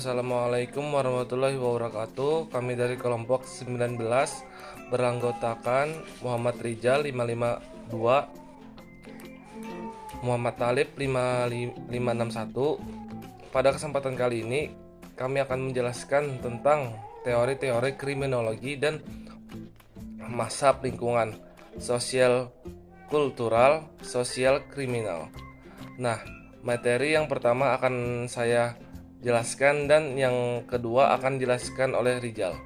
Assalamualaikum warahmatullahi wabarakatuh. Kami dari kelompok 19 beranggotakan Muhammad Rijal 552, Muhammad Talib 561. Pada kesempatan kali ini kami akan menjelaskan tentang teori-teori kriminologi dan masa lingkungan, sosial kultural, sosial kriminal. Nah, materi yang pertama akan saya jelaskan dan yang kedua akan dijelaskan oleh Rijal.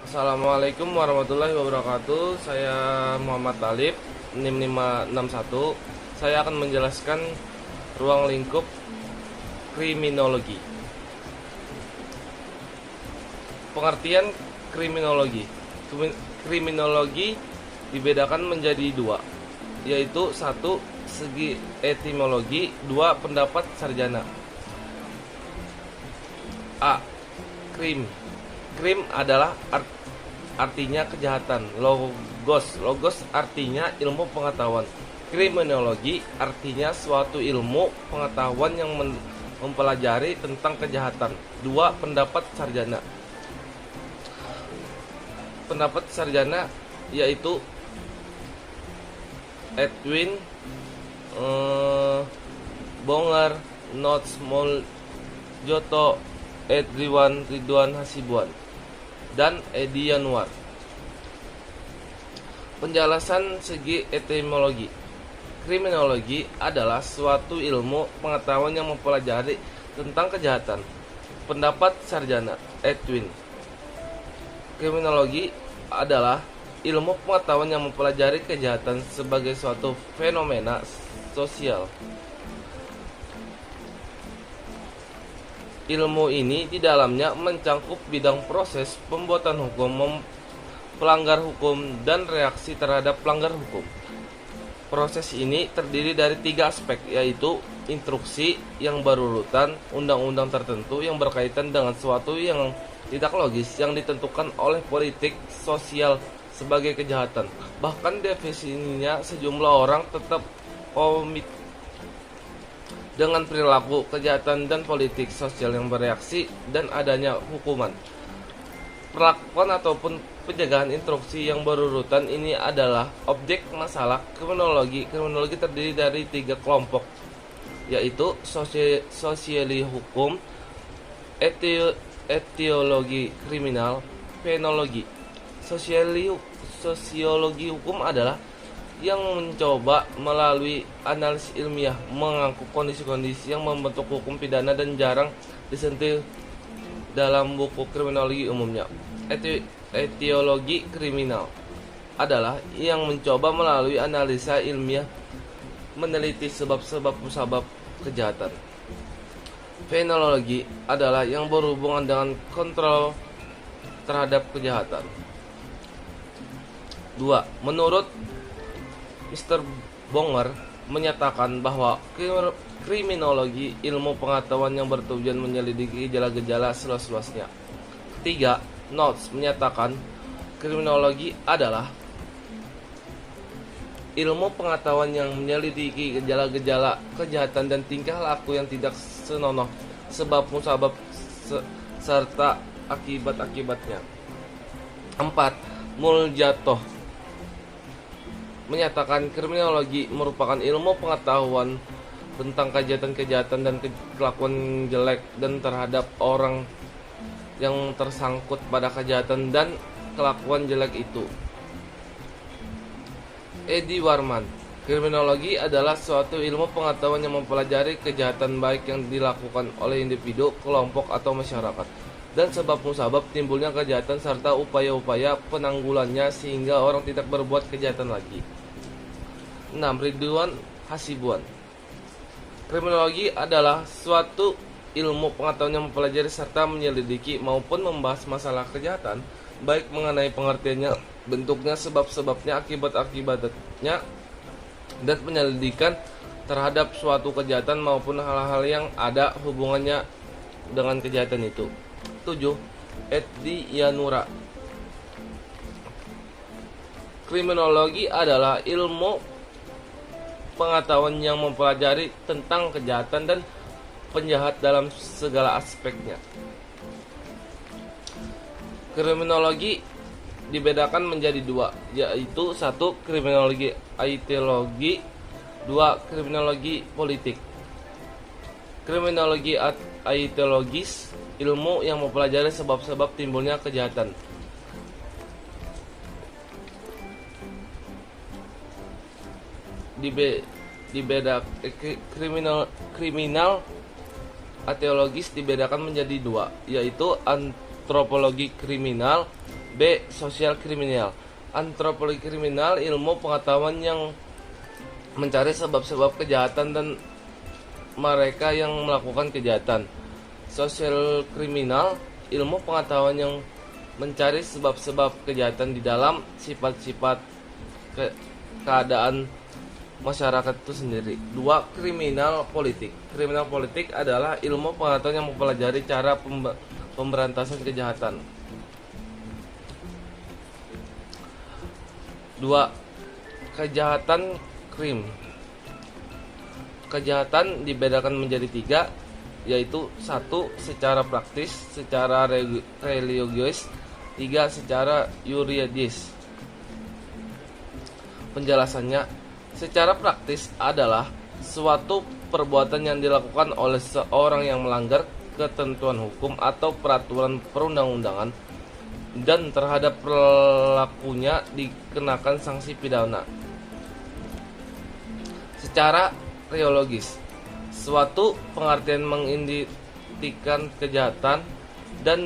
Assalamualaikum warahmatullahi wabarakatuh. Saya Muhammad Talib, NIM 561. Saya akan menjelaskan ruang lingkup kriminologi. Pengertian kriminologi. Kriminologi dibedakan menjadi dua, yaitu satu, segi etimologi, dua, pendapat sarjana. A. Krim. Krim adalah artinya kejahatan. Logos artinya ilmu pengetahuan. Kriminologi artinya suatu ilmu pengetahuan yang mempelajari tentang kejahatan. Dua, pendapat sarjana. Pendapat sarjana yaitu Edwin Bonger, Notes Joto, Ridwan Hasibuan, dan Edi Yanuar. Penjelasan segi etimologi. Kriminologi adalah suatu ilmu pengetahuan yang mempelajari tentang kejahatan. Pendapat sarjana Edwin. Kriminologi adalah ilmu pengetahuan yang mempelajari kejahatan sebagai suatu fenomena sosial. Ilmu ini di dalamnya mencakup bidang proses pembuatan hukum, pelanggar hukum, dan reaksi terhadap pelanggar hukum. Proses ini terdiri dari tiga aspek, yaitu instruksi yang berurutan, undang-undang tertentu yang berkaitan dengan sesuatu yang tidak logis yang ditentukan oleh politik sosial sebagai kejahatan. Bahkan definisinya sejumlah orang tetap komit dengan perilaku kejahatan dan politik sosial yang bereaksi dan adanya hukuman. Perlakuan ataupun penjagaan instruksi yang berurutan ini adalah objek masalah kriminologi. Kriminologi terdiri dari tiga kelompok, yaitu sosiali hukum, etiologi kriminal, penologi. Sosiologi hukum adalah yang mencoba melalui analisis ilmiah mengangkut kondisi-kondisi yang membentuk hukum pidana dan jarang disentuh dalam buku kriminologi umumnya. Etiologi kriminal adalah yang mencoba melalui analisa ilmiah meneliti sebab-sebab musabab kejahatan. Penologi adalah yang berhubungan dengan kontrol terhadap kejahatan. 2. Menurut Mr. Bonger menyatakan bahwa kriminologi ilmu pengetahuan yang bertujuan menyelidiki gejala-gejala seluas-luasnya. 3. Notes menyatakan kriminologi adalah ilmu pengetahuan yang menyelidiki gejala-gejala kejahatan dan tingkah laku yang tidak senonoh, sebab musabab serta akibat-akibatnya. 4. Muljatoh menyatakan kriminologi merupakan ilmu pengetahuan tentang kejahatan-kejahatan dan kelakuan jelek dan terhadap orang yang tersangkut pada kejahatan dan kelakuan jelek itu. Edi Warman. Kriminologi adalah suatu ilmu pengetahuan yang mempelajari kejahatan baik yang dilakukan oleh individu, kelompok, atau masyarakat, dan sebab musabab timbulnya kejahatan serta upaya-upaya penanggulannya sehingga orang tidak berbuat kejahatan lagi. 6. Ridwan Hasibuan. Kriminologi adalah suatu ilmu pengetahuan yang mempelajari serta menyelidiki maupun membahas masalah kejahatan, baik mengenai pengertiannya, bentuknya, sebab-sebabnya, akibat-akibatnya, dan penyelidikan terhadap suatu kejahatan maupun hal-hal yang ada hubungannya dengan kejahatan itu. 7. Edi Yanura. Kriminologi adalah ilmu pengetahuan yang mempelajari tentang kejahatan dan penjahat dalam segala aspeknya. Kriminologi dibedakan menjadi dua, yaitu satu kriminologi aiteologi, dua kriminologi politik. Kriminologi aiteologis, ilmu yang mempelajari sebab-sebab timbulnya kejahatan. Kriminal ateologis dibedakan menjadi dua, yaitu antropologi kriminal, B. Sosial kriminal. Antropologi kriminal ilmu pengetahuan yang mencari sebab-sebab kejahatan dan mereka yang melakukan kejahatan. Sosial kriminal ilmu pengetahuan yang mencari sebab-sebab kejahatan di dalam sifat-sifat keadaan masyarakat itu sendiri. Dua, kriminal politik. Kriminal politik adalah ilmu pengetahuan yang mempelajari cara pemberantasan kejahatan. Dua, kejahatan krim. Kejahatan dibedakan menjadi tiga, yaitu satu, secara praktis, secara religius, tiga, secara yuridis. Penjelasannya, secara praktis adalah suatu perbuatan yang dilakukan oleh seorang yang melanggar ketentuan hukum atau peraturan perundang-undangan dan terhadap pelakunya dikenakan sanksi pidana. Secara teologis, suatu pengertian mengindikasikan kejahatan dan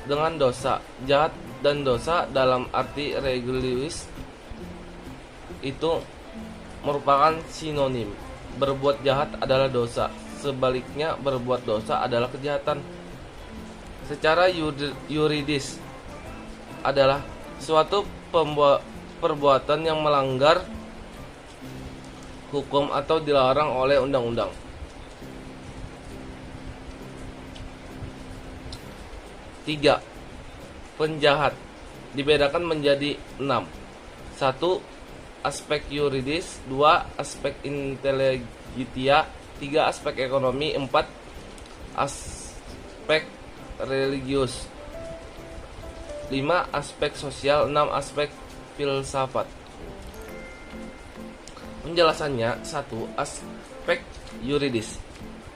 dengan dosa. Jahat dan dosa dalam arti religius itu merupakan sinonim. Berbuat jahat adalah dosa, sebaliknya berbuat dosa adalah kejahatan. Secara yuridis adalah suatu perbuatan yang melanggar hukum atau dilarang oleh undang-undang. Tiga, penjahat dibedakan menjadi 6. Satu, aspek yuridis, 2 aspek inteligensia, 3 aspek ekonomi, 4 aspek religius, 5 aspek sosial, 6 aspek filsafat. Penjelasannya, 1. Aspek yuridis.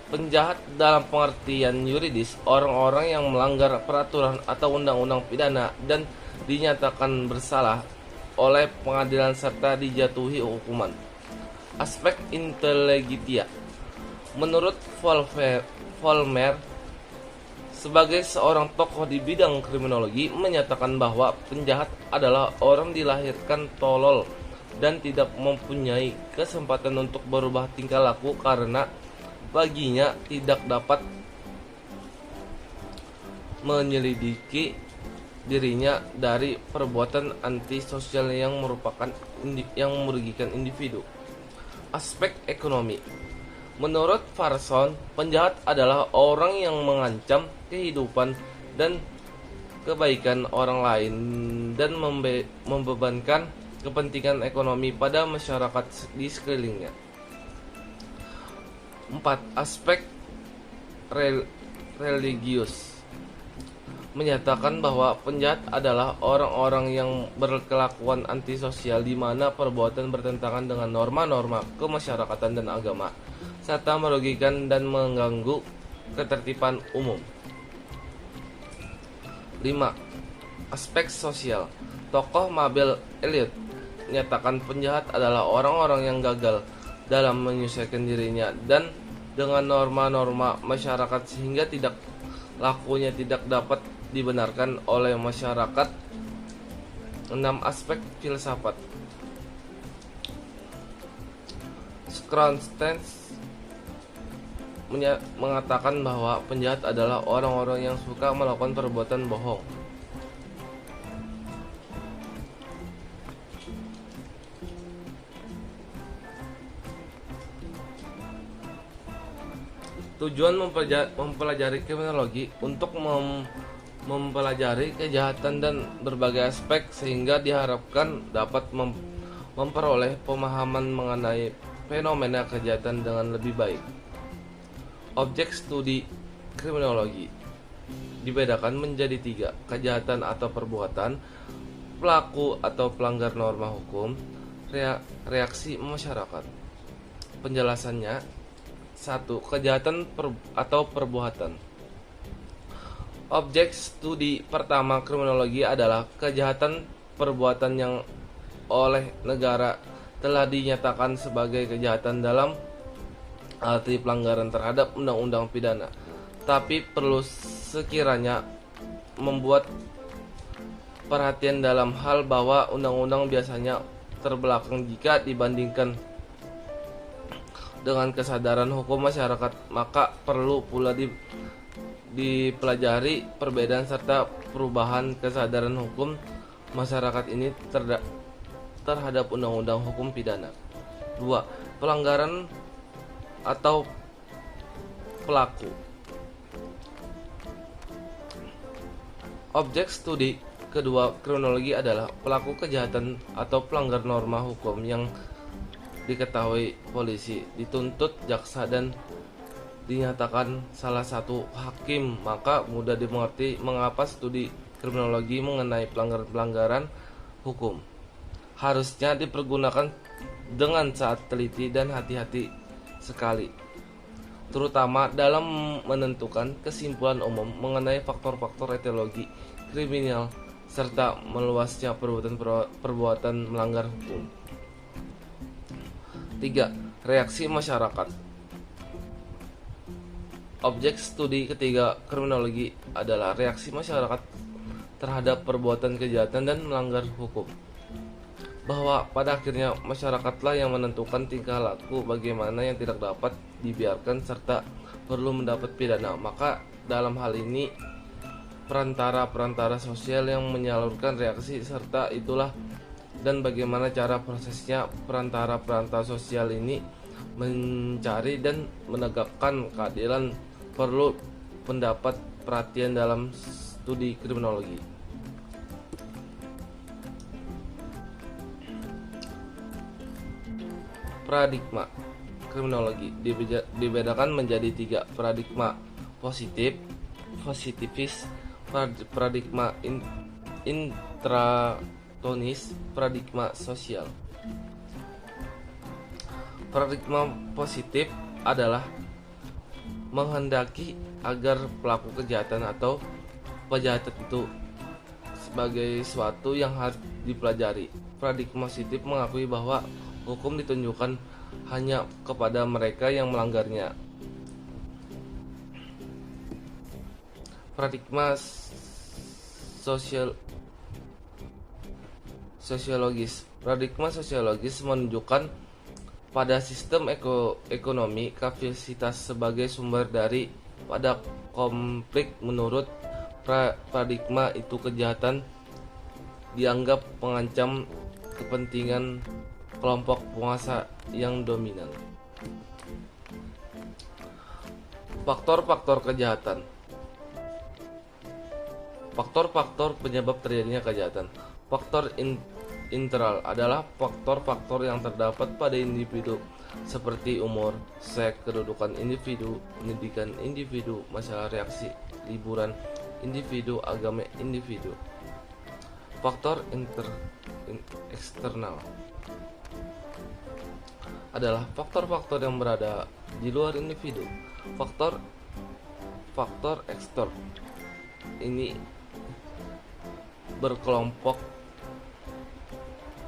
Penjahat dalam pengertian yuridis, orang-orang yang melanggar peraturan atau undang-undang pidana dan dinyatakan bersalah oleh pengadilan serta dijatuhi hukuman. Aspek inteligensia. Menurut Vollmer, sebagai seorang tokoh di bidang kriminologi, menyatakan bahwa penjahat adalah orang dilahirkan tolol dan tidak mempunyai kesempatan untuk berubah tingkah laku karena baginya tidak dapat menyelidiki dirinya dari perbuatan antisosial yang merugikan individu. Aspek ekonomi. Menurut Farson, penjahat adalah orang yang mengancam kehidupan dan kebaikan orang lain dan membebankan kepentingan ekonomi pada masyarakat di sekelilingnya. 4. Aspek religius. Menyatakan bahwa penjahat adalah orang-orang yang berkelakuan antisosial di mana perbuatan bertentangan dengan norma-norma kemasyarakatan dan agama serta merugikan dan mengganggu ketertiban umum. 5. Aspek sosial. Tokoh Mabel Elliot menyatakan penjahat adalah orang-orang yang gagal dalam menyesuaikan dirinya dan dengan norma-norma masyarakat sehingga lakunya tidak dapat dibenarkan oleh masyarakat. 6. Aspek filsafat. Kronstens mengatakan bahwa penjahat adalah orang-orang yang suka melakukan perbuatan bohong. Tujuan mempelajari kriminologi untuk mempelajari kejahatan dan berbagai aspek sehingga diharapkan dapat memperoleh pemahaman mengenai fenomena kejahatan dengan lebih baik. Objek studi kriminologi dibedakan menjadi 3: kejahatan atau perbuatan, pelaku atau pelanggar norma hukum, reaksi masyarakat. Penjelasannya: 1. Kejahatan atau perbuatan. Objek studi pertama kriminologi adalah kejahatan perbuatan yang oleh negara telah dinyatakan sebagai kejahatan dalam arti pelanggaran terhadap undang-undang pidana, tapi perlu sekiranya membuat perhatian dalam hal bahwa undang-undang biasanya terbelakang jika dibandingkan dengan kesadaran hukum masyarakat, maka perlu pula dipelajari perbedaan serta perubahan kesadaran hukum masyarakat ini terhadap undang-undang hukum pidana. 2. Pelanggaran atau pelaku. Objek studi kedua kriminologi adalah pelaku kejahatan atau pelanggar norma hukum yang diketahui polisi, dituntut jaksa dan dinyatakan salah satu hakim. Maka mudah dimengerti mengapa studi kriminologi mengenai pelanggaran hukum harusnya dipergunakan dengan sangat teliti dan hati-hati sekali, terutama dalam menentukan kesimpulan umum mengenai faktor-faktor etiologi kriminal serta meluasnya perbuatan melanggar hukum. 3. Reaksi masyarakat. Objek studi ketiga kriminologi adalah reaksi masyarakat terhadap perbuatan kejahatan dan melanggar hukum. Bahwa pada akhirnya masyarakatlah yang menentukan tingkah laku bagaimana yang tidak dapat dibiarkan serta perlu mendapat pidana. Maka dalam hal ini perantara sosial yang menyalurkan reaksi serta itulah dan bagaimana cara prosesnya perantara sosial ini mencari dan menegakkan keadilan perlu mendapat perhatian dalam studi kriminologi. Paradigma kriminologi dibedakan menjadi 3: paradigma positivis, paradigma intratonis, paradigma sosial. Paradigma positif adalah menghendaki agar pelaku kejahatan atau kejahatan itu sebagai suatu yang harus dipelajari. Paradigma positif mengakui bahwa hukum ditunjukkan hanya kepada mereka yang melanggarnya. Paradigma sosiologis. Paradigma sosiologis menunjukkan pada sistem ekonomi kapasitas sebagai sumber dari pada konflik. Menurut paradigma itu kejahatan dianggap mengancam kepentingan kelompok penguasa yang dominan. Faktor-faktor kejahatan. Faktor-faktor penyebab terjadinya kejahatan. Faktor internal adalah faktor-faktor yang terdapat pada individu seperti umur, seks, kedudukan individu, pendidikan individu, masalah reaksi, liburan individu, agama individu. Faktor eksternal adalah faktor-faktor yang berada di luar individu. Faktor eksternal ini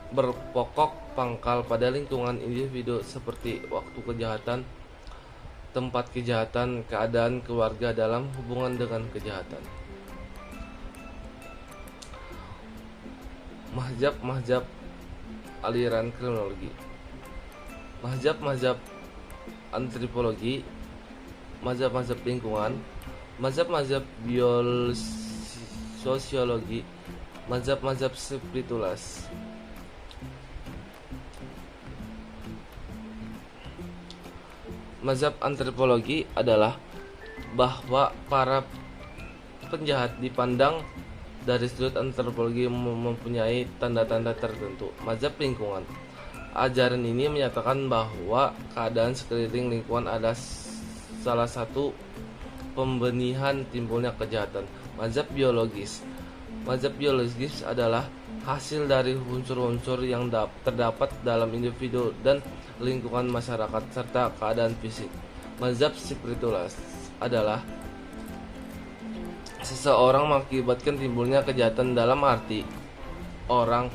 berpokok pangkal pada lingkungan individu seperti waktu kejahatan, tempat kejahatan, keadaan keluarga dalam hubungan dengan kejahatan. Mazhab aliran kriminologi. Mazhab antropologi, mazhab lingkungan, mazhab biososiologi, mazhab spiritualis. Mazhab antropologi adalah bahwa para penjahat dipandang dari sudut antropologi mempunyai tanda-tanda tertentu. Mazhab lingkungan. Ajaran ini menyatakan bahwa keadaan sekeliling lingkungan adalah salah satu pembenihan timbulnya kejahatan. Mazhab biologis. Mazhab biologis adalah hasil dari unsur-unsur yang terdapat dalam individu dan lingkungan masyarakat serta keadaan fisik. Mazhab spiritualis adalah seseorang mengakibatkan timbulnya kejahatan, dalam arti orang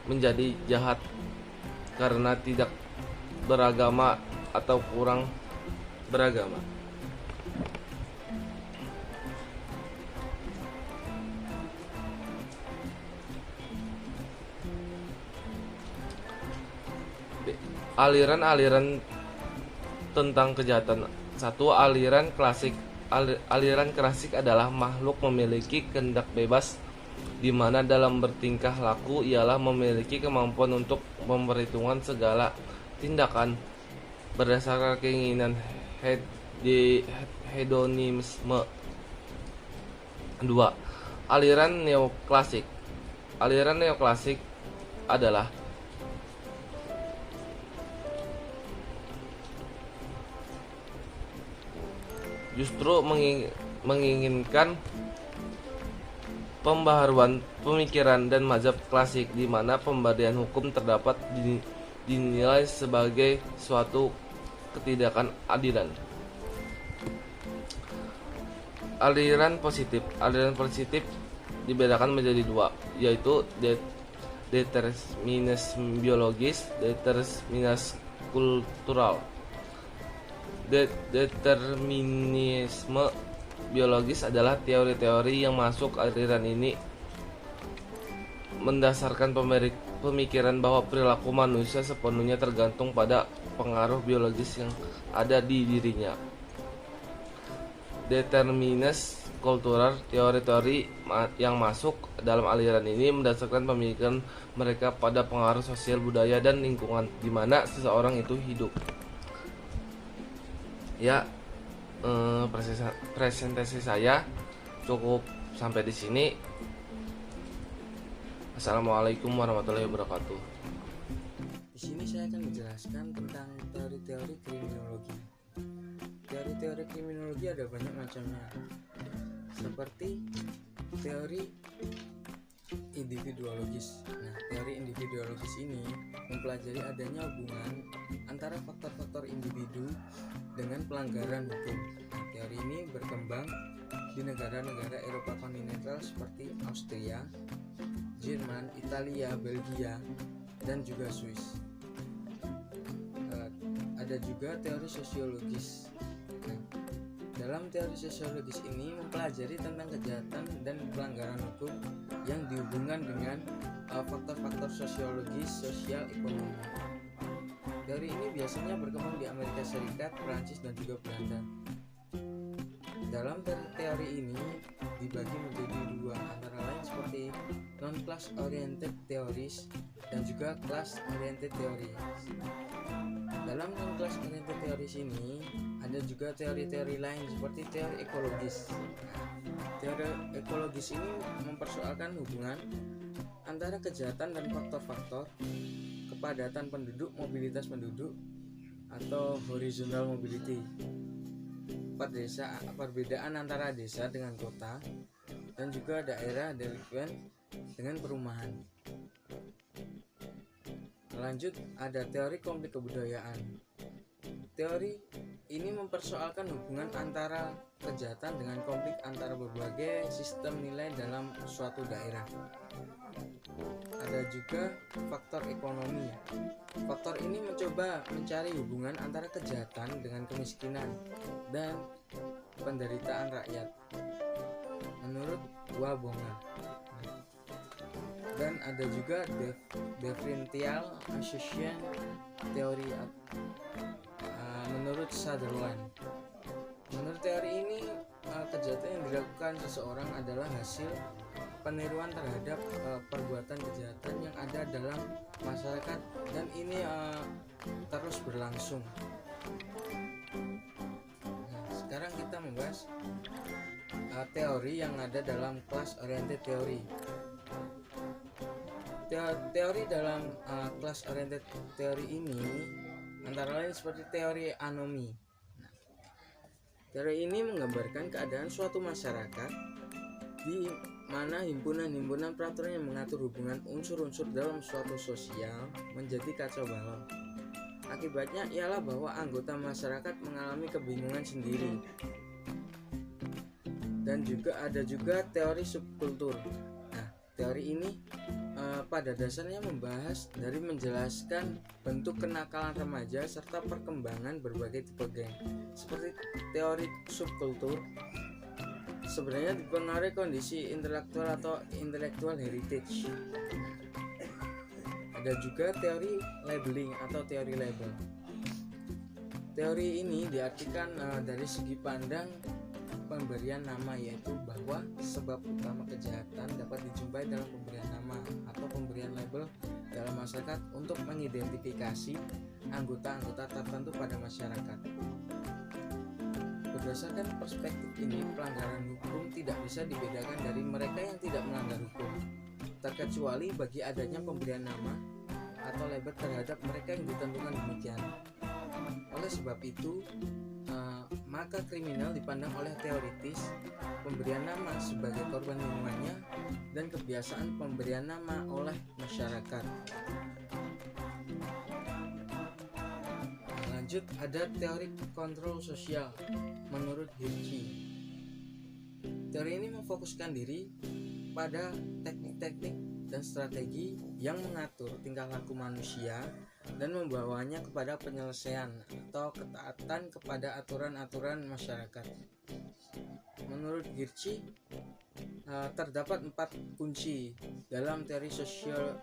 menjadi jahat karena tidak beragama atau kurang beragama. Aliran-aliran tentang kejahatan. Satu, aliran klasik. Aliran klasik adalah makhluk memiliki kehendak bebas, di mana dalam bertingkah laku ialah memiliki kemampuan untuk memperhitungkan segala tindakan berdasarkan keinginan hedonisme. Dua, aliran neoklasik. Aliran neoklasik adalah justru menginginkan pembaharuan pemikiran dan mazhab klasik, di mana pemberian hukum terdapat dinilai sebagai suatu ketidakadilan. adilan. Aliran positif dibedakan menjadi dua, yaitu determinisme biologis, determinisme kultural. Determinisme biologis adalah teori-teori yang masuk aliran ini mendasarkan pemikiran bahwa perilaku manusia sepenuhnya tergantung pada pengaruh biologis yang ada di dirinya. Determinis kultural, teori-teori yang masuk dalam aliran ini mendasarkan pemikiran mereka pada pengaruh sosial, budaya, dan lingkungan di mana seseorang itu hidup. Ya, presentasi saya cukup sampai di sini. Assalamualaikum warahmatullahi wabarakatuh. Di sini saya akan menjelaskan tentang teori-teori kriminologi. Teori-teori kriminologi ada banyak macamnya, seperti teori individuologis. Nah, teori individuologis ini mempelajari adanya hubungan antara faktor-faktor individu dengan pelanggaran hukum. Nah, teori ini berkembang di negara-negara Eropa kontinental seperti Austria, Jerman, Italia, Belgia, dan juga Swiss. Ada juga teori sosiologis. Nah, dalam teori sosiologis ini mempelajari tentang kejahatan dan pelanggaran hukum yang dihubungkan dengan faktor-faktor sosiologis, sosial, ekonomi. Teori ini biasanya berkembang di Amerika Serikat, Prancis, dan juga Belanda. Dalam teori ini dibagi menjadi dua, antara lain seperti non-class oriented theories dan juga class oriented theories. Dalam non-class oriented theories ini ada juga teori-teori lain seperti teori ekologis. Teori ekologis ini mempersoalkan hubungan antara kejahatan dan faktor-faktor kepadatan penduduk, mobilitas penduduk, atau horizontal mobility, perbedaan antara desa dengan kota, dan juga daerah delikuen dengan perumahan. Lanjut, ada teori konflik kebudayaan. Teori ini mempersoalkan hubungan antara kejahatan dengan konflik antara berbagai sistem nilai dalam suatu daerah. Ada juga faktor ekonomi. Faktor ini mencoba mencari hubungan antara kejahatan dengan kemiskinan dan penderitaan rakyat menurut Wabonga. Dan ada juga differential association theory menurut Sutherland. Menurut teori ini, kejahatan yang dilakukan seseorang adalah hasil peniruan terhadap perbuatan kejahatan yang ada dalam masyarakat, dan ini terus berlangsung. Nah, sekarang kita membahas teori yang ada dalam class oriented theory. Teori dalam class oriented theory ini antara lain seperti teori anomi. Teori ini menggambarkan keadaan suatu masyarakat di mana himpunan-himpunan peraturan yang mengatur hubungan unsur-unsur dalam suatu sosial menjadi kacau balau. Akibatnya ialah bahwa anggota masyarakat mengalami kebingungan sendiri. Dan juga ada teori subkultur. Nah, teori ini pada dasarnya membahas dari menjelaskan bentuk kenakalan remaja serta perkembangan berbagai tipe geng. Seperti teori subkultur sebenarnya dipengaruhi kondisi intelektual atau intellectual heritage. Ada juga teori labeling atau teori label. Teori ini diartikan dari segi pandang pemberian nama, yaitu bahwa sebab utama kejahatan dapat dijumpai dalam pemberian nama atau pemberian label dalam masyarakat untuk mengidentifikasi anggota-anggota tertentu pada masyarakat. Berdasarkan perspektif ini, pelanggaran hukum tidak bisa dibedakan dari mereka yang tidak melanggar hukum, terkecuali bagi adanya pemberian nama atau label terhadap mereka yang ditentukan demikian. Oleh sebab itu, maka kriminal dipandang oleh teoritis pemberian nama sebagai korban lingkungannya dan kebiasaan pemberian nama oleh masyarakat. Lanjut, ada teori kontrol sosial menurut Hirschi. Teori ini memfokuskan diri pada teknik-teknik dan strategi yang mengatur tingkah laku manusia dan membawanya kepada penyelesaian atau ketaatan kepada aturan-aturan masyarakat. Menurut Hirschi, terdapat 4 kunci dalam teori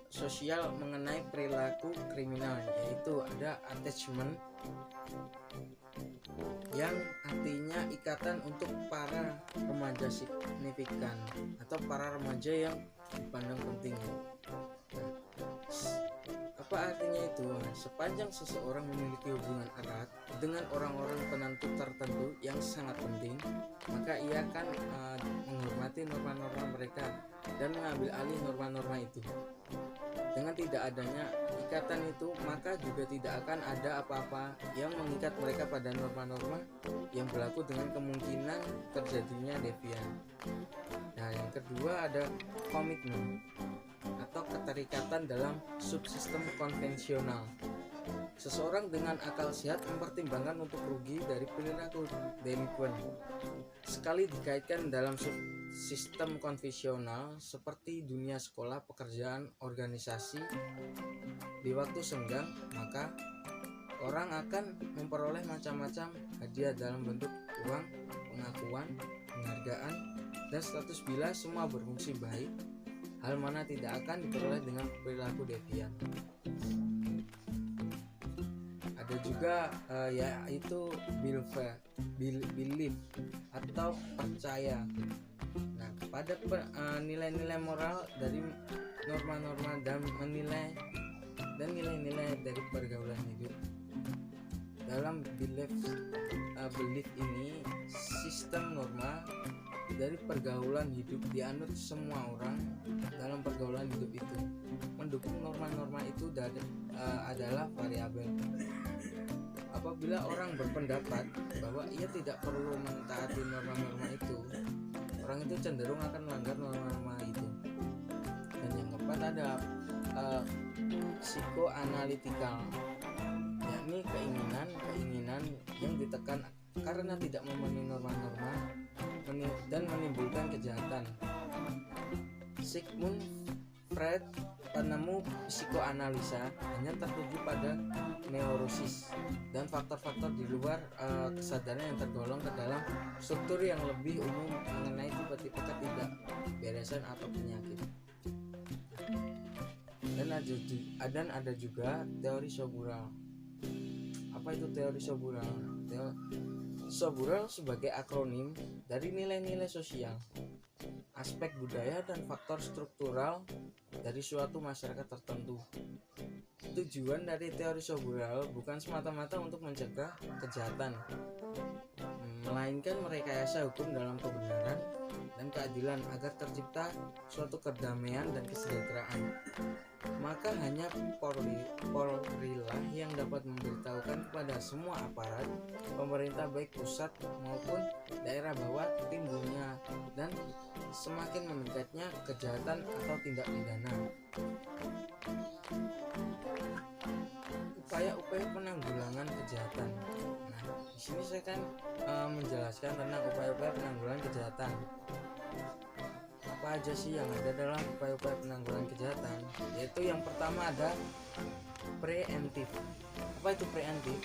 sosial mengenai perilaku kriminal, yaitu ada attachment, yang artinya ikatan untuk para remaja signifikan atau para remaja yang dipandang penting. Apa artinya itu? Sepanjang seseorang memiliki hubungan erat dengan orang-orang penentu tertentu yang sangat penting, maka ia akan menghormati norma-norma mereka dan mengambil alih norma-norma itu. Dengan tidak adanya ikatan itu, maka juga tidak akan ada apa-apa yang mengikat mereka pada norma-norma yang berlaku dengan kemungkinan terjadinya devian. Nah, yang kedua ada komitmen atau keterikatan dalam subsistem konvensional. Seseorang dengan akal sehat mempertimbangkan untuk rugi dari perilaku delinkuan. Sekali dikaitkan dalam sistem konvensional seperti dunia sekolah, pekerjaan, organisasi, di waktu senggang, maka orang akan memperoleh macam-macam hadiah dalam bentuk uang, pengakuan, penghargaan, dan status bila semua berfungsi baik. Hal mana tidak akan diperoleh dengan perilaku devian. Ada juga yaitu belief atau percaya. Nah, pada nilai-nilai moral dari norma-norma dan nilai-nilai dari pergaulan hidup. Dalam belief ini, sistem norma dari pergaulan hidup dianut semua orang dalam pergaulan hidup itu. Mendukung norma-norma itu adalah variabel. Apabila orang berpendapat bahwa ia tidak perlu mentaati norma-norma itu, orang itu cenderung akan melanggar norma-norma itu. Dan yang keempat ada psikoanalitikal, yakni keinginan yang ditekan karena tidak memenuhi norma-norma dan menimbulkan kejahatan. Sigmund Freud, penemu psikoanalisa, hanya tertuju pada neurosis dan faktor-faktor di luar kesadaran yang tergolong ke dalam struktur yang lebih umum mengenai tipe-tipe ketidakberesan atau penyakit. Dan ada juga teori Sobhural. Apa itu teori Sobhural? Sobhural sebagai akronim dari nilai-nilai sosial, aspek budaya dan faktor struktural dari suatu masyarakat tertentu. tujuan dari teori Sobral bukan semata-mata untuk mencegah kejahatan, melainkan merekayasa hukum dalam kebenaran dan keadilan agar tercipta suatu kedamaian dan kesejahteraan. Maka hanya Polri-lah yang dapat memberitahukan kepada semua aparat pemerintah baik pusat maupun daerah bahwa timbulnya dan semakin meningkatnya kejahatan atau tindak pidana. Upaya-upaya penanggulangan kejahatan. Nah, di sini saya kan menjelaskan tentang upaya-upaya penanggulangan kejahatan. Apa aja sih yang ada dalam upaya-upaya penanggulangan kejahatan? Yaitu yang pertama ada preemptif. Apa itu preemptif?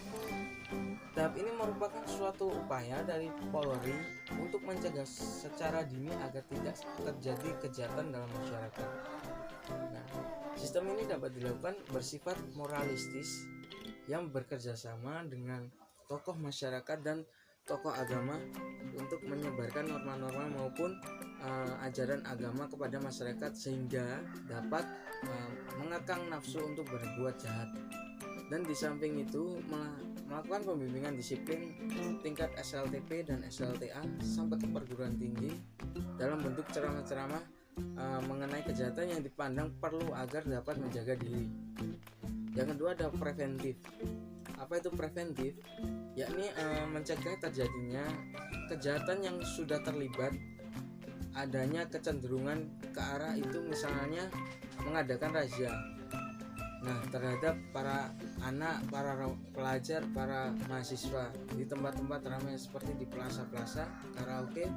Tahap ini merupakan suatu upaya dari Polri untuk mencegah secara dini agar tidak terjadi kejahatan dalam masyarakat. Nah, sistem ini dapat dilakukan bersifat moralistis yang bekerja sama dengan tokoh masyarakat dan tokoh agama untuk menyebarkan norma-norma maupun ajaran agama kepada masyarakat sehingga dapat mengekang nafsu untuk berbuat jahat. Dan di samping itu melakukan pembimbingan disiplin tingkat SLTP dan SLTA sampai ke perguruan tinggi dalam bentuk ceramah-ceramah mengenai kejahatan yang dipandang perlu agar dapat menjaga diri. Yang kedua ada preventif. Apa itu preventif? Yakni mencegah terjadinya kejahatan yang sudah terlibat adanya kecenderungan ke arah itu, misalnya mengadakan razia. Nah, terhadap para anak, para pelajar, para mahasiswa di tempat-tempat ramai seperti di plaza-plaza, karaoke,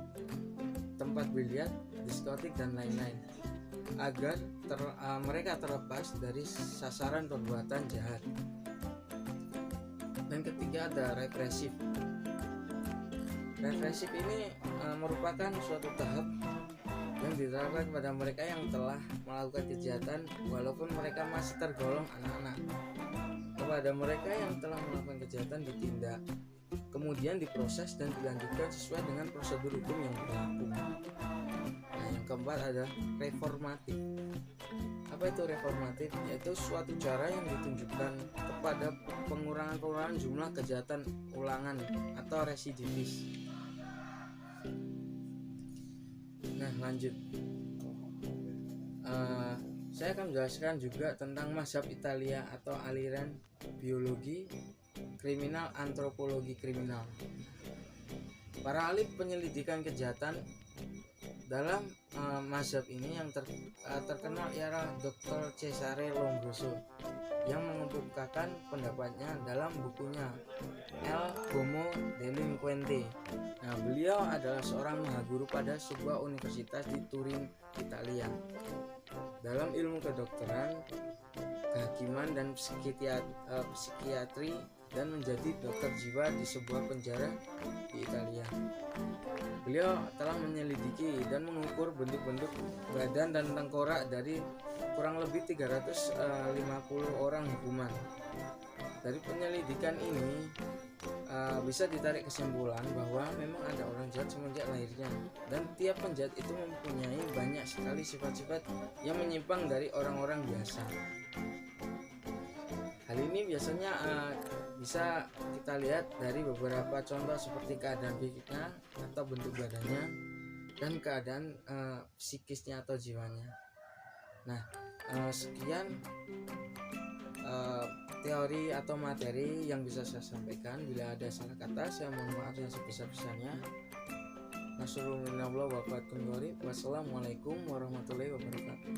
tempat biliar, diskotik dan lain-lain, agar mereka terlepas dari sasaran perbuatan jahat. Dan ketiga ada represif. Represif ini merupakan suatu tahap yang diterapkan pada mereka yang telah melakukan kejahatan walaupun mereka masih tergolong anak-anak. Kepada mereka yang telah melakukan kejahatan ditindak, kemudian diproses dan dilanjutkan sesuai dengan prosedur hukum yang berlaku. Nah, yang keempat ada reformatif. Apa itu reformatif? Yaitu suatu cara yang ditunjukkan kepada pengurangan jumlah kejahatan ulangan atau residivis. Nah, lanjut. Saya akan menjelaskan juga tentang mazhab Italia atau aliran biologi kriminal, antropologi kriminal. Para ahli penyelidikan kejahatan dalam mazhab ini yang terkenal ialah Dr. Cesare Lombroso yang mengemukakan pendapatnya dalam bukunya El Homo Delinquente. Nah, beliau adalah seorang mahaguru pada sebuah universitas di Turin, Italia. Dalam ilmu kedokteran, kehakiman dan psikiatri, dan menjadi dokter jiwa di sebuah penjara di Italia. Beliau telah menyelidiki dan mengukur bentuk-bentuk badan dan tengkorak dari kurang lebih 350 orang hukuman. Dari penyelidikan ini bisa ditarik kesimpulan bahwa memang ada orang jahat semenjak lahirnya, dan tiap penjahat itu mempunyai banyak sekali sifat-sifat yang menyimpang dari orang-orang biasa. Hal ini biasanya bisa kita lihat dari beberapa contoh seperti keadaan fisiknya atau bentuk badannya dan keadaan psikisnya atau jiwanya. Nah, sekian teori atau materi yang bisa saya sampaikan. Bila ada salah kata, saya mohon maaf yang sebesar-besarnya. Wassalamualaikum warahmatullahi wabarakatuh.